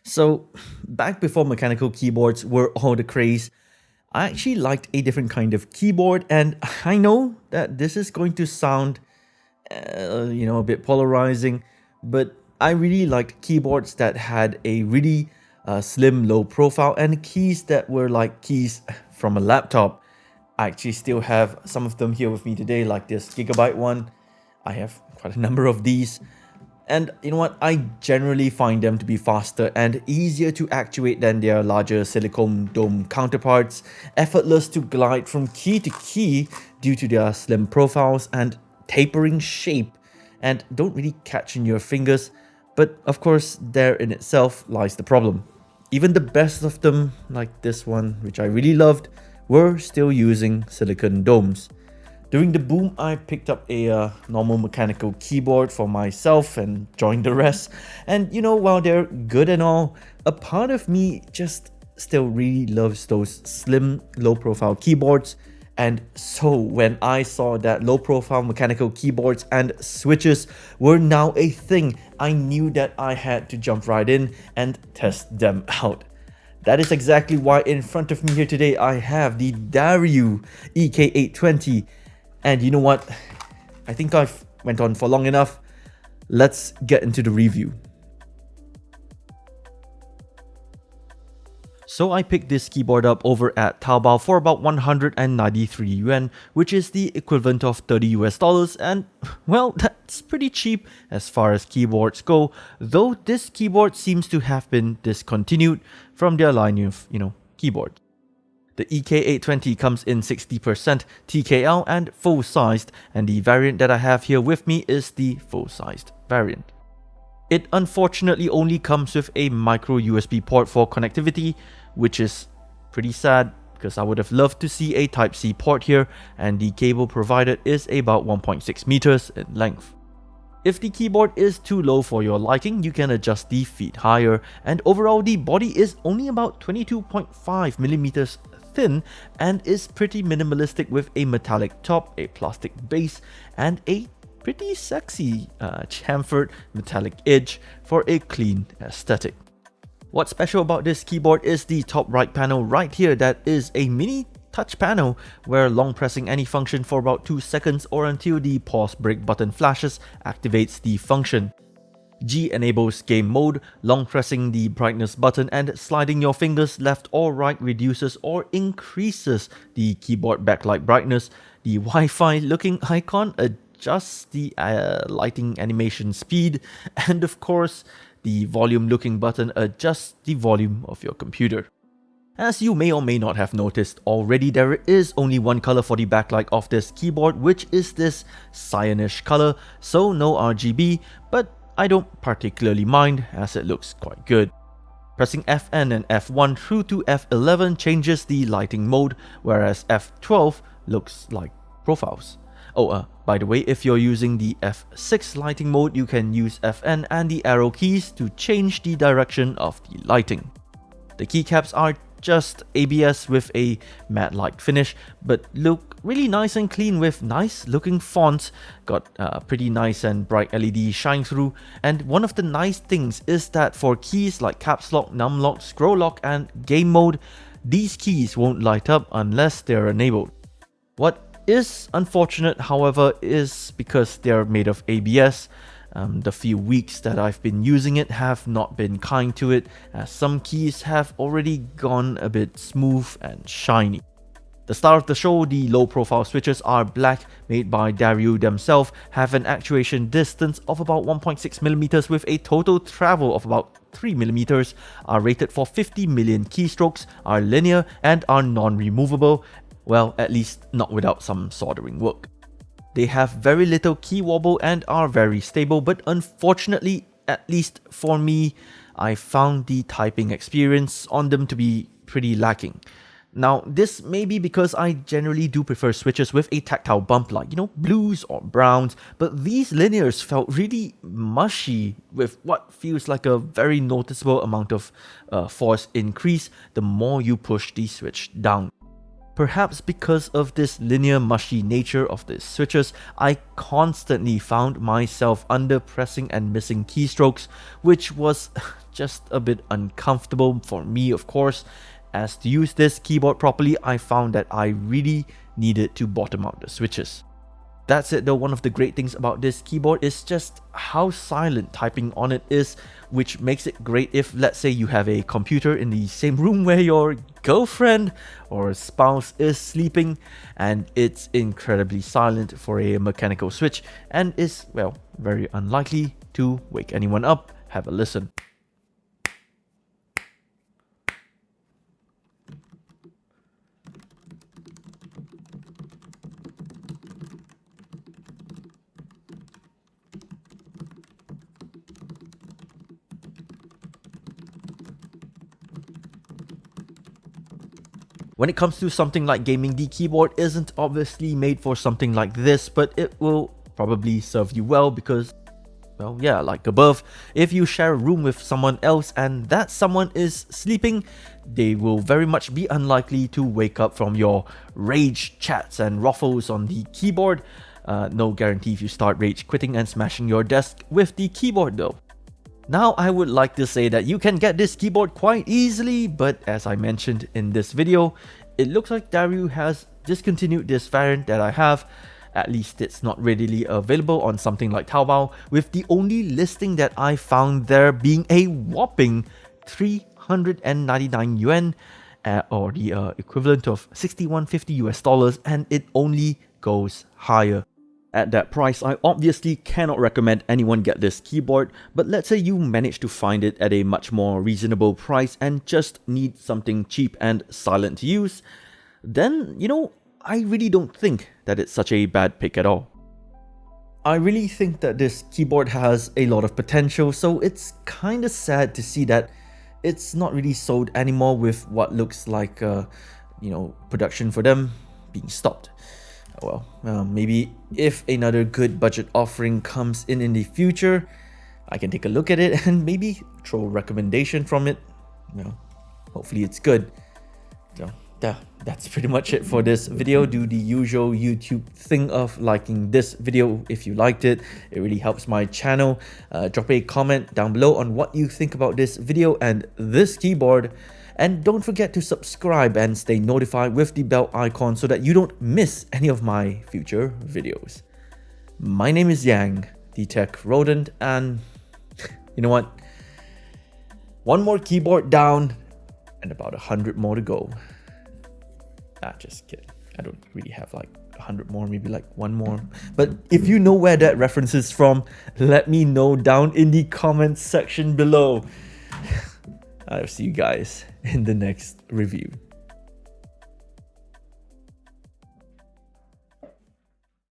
So, back before mechanical keyboards were all the craze, I actually liked a different kind of keyboard, and I know that this is going to sound, a bit polarizing, but I really liked keyboards that had a really slim, low profile and keys that were like keys from a laptop. I actually still have some of them here with me today, like this Gigabyte one. I have quite a number of these. And you know what? I generally find them to be faster and easier to actuate than their larger silicone dome counterparts, effortless to glide from key to key due to their slim profiles and tapering shape, and don't really catch in your fingers. But of course, there in itself lies the problem. Even the best of them, like this one, which I really loved, were still using silicone domes. During the boom, I picked up a normal mechanical keyboard for myself and joined the rest. And while they're good and all, a part of me just still really loves those slim, low-profile keyboards. And so when I saw that low-profile mechanical keyboards and switches were now a thing, I knew that I had to jump right in and test them out. That is exactly why in front of me here today I have the Dareu EK820. And you know what? I think I've went on for long enough. Let's get into the review. So I picked this keyboard up over at Taobao for about 193 yuan, which is the equivalent of 30 US dollars, and well, that's pretty cheap as far as keyboards go, though this keyboard seems to have been discontinued from their line of, keyboards. The EK820 comes in 60% TKL and full-sized, and the variant that I have here with me is the full-sized variant. It unfortunately only comes with a micro USB port for connectivity, which is pretty sad because I would have loved to see a Type-C port here, and the cable provided is about 1.6 meters in length. If the keyboard is too low for your liking, you can adjust the feet higher, and overall the body is only about 22.5 millimeters thin and is pretty minimalistic with a metallic top, a plastic base, and a pretty sexy chamfered metallic edge for a clean aesthetic. What's special about this keyboard is the top right panel right here that is a mini touch panel where long pressing any function for about 2 seconds or until the pause break button flashes activates the function. G enables game mode, long pressing the brightness button and sliding your fingers left or right reduces or increases the keyboard backlight brightness. The Wi-Fi looking icon adjusts the lighting animation speed, and of course, the volume looking button adjusts the volume of your computer. As you may or may not have noticed already, there is only one color for the backlight of this keyboard, which is this cyanish color, so no RGB, but I don't particularly mind as it looks quite good. Pressing Fn and F1 through to F11 changes the lighting mode, whereas F12 looks like profiles. By the way, if you're using the F6 lighting mode, you can use Fn and the arrow keys to change the direction of the lighting. The keycaps are just ABS with a matte light finish, but look really nice and clean with nice looking fonts, got pretty nice and bright LED shine through, and one of the nice things is that for keys like caps lock, num lock, scroll lock and game mode, these keys won't light up unless they're enabled. What is unfortunate, however, is because they're made of ABS, the few weeks that I've been using it have not been kind to it, as some keys have already gone a bit smooth and shiny. The star of the show, the low profile switches are black, made by Dareu themselves, have an actuation distance of about 1.6mm with a total travel of about 3mm, are rated for 50 million keystrokes, are linear and are non-removable, well, at least not without some soldering work. They have very little key wobble and are very stable, but unfortunately, at least for me, I found the typing experience on them to be pretty lacking. Now, this may be because I generally do prefer switches with a tactile bump like, blues or browns, but these linears felt really mushy with what feels like a very noticeable amount of force increase the more you push the switch down. Perhaps because of this linear mushy nature of the switches, I constantly found myself under pressing and missing keystrokes, which was just a bit uncomfortable for me, of course. As to use this keyboard properly, I found that I really needed to bottom out the switches. That's it though, one of the great things about this keyboard is just how silent typing on it is, which makes it great if, let's say, you have a computer in the same room where your girlfriend or spouse is sleeping, and it's incredibly silent for a mechanical switch and is, well, very unlikely to wake anyone up. Have a listen. When it comes to something like gaming, the keyboard isn't obviously made for something like this, but it will probably serve you well because, well, yeah, like above, if you share a room with someone else and that someone is sleeping, they will very much be unlikely to wake up from your rage chats and ruffles on the keyboard. No guarantee if you start rage quitting and smashing your desk with the keyboard though. Now, I would like to say that you can get this keyboard quite easily, but as I mentioned in this video, it looks like Dareu has discontinued this variant that I have. At least it's not readily available on something like Taobao, with the only listing that I found there being a whopping 399 yuan, or the equivalent of $61.50 and it only goes higher. At that price, I obviously cannot recommend anyone get this keyboard, but let's say you manage to find it at a much more reasonable price and just need something cheap and silent to use, then, you know, I really don't think that it's such a bad pick at all. I really think that this keyboard has a lot of potential, so it's kinda sad to see that it's not really sold anymore with what looks like, production for them being stopped. Well, maybe if another good budget offering comes in the future, I can take a look at it and maybe throw a recommendation from it. Hopefully it's good. So yeah, that's pretty much it for this video. Do the usual YouTube thing of liking this video if you liked it. It really helps my channel. Drop a comment down below on what you think about this video and this keyboard. And don't forget to subscribe and stay notified with the bell icon so that you don't miss any of my future videos. My name is Yang, the Tech Rodent, and you know what? One more keyboard down and about 100 more to go. Just kidding. I don't really have like 100 more, maybe like one more. But if you know where that reference is from, let me know down in the comments section below. I'll see you guys in the next review.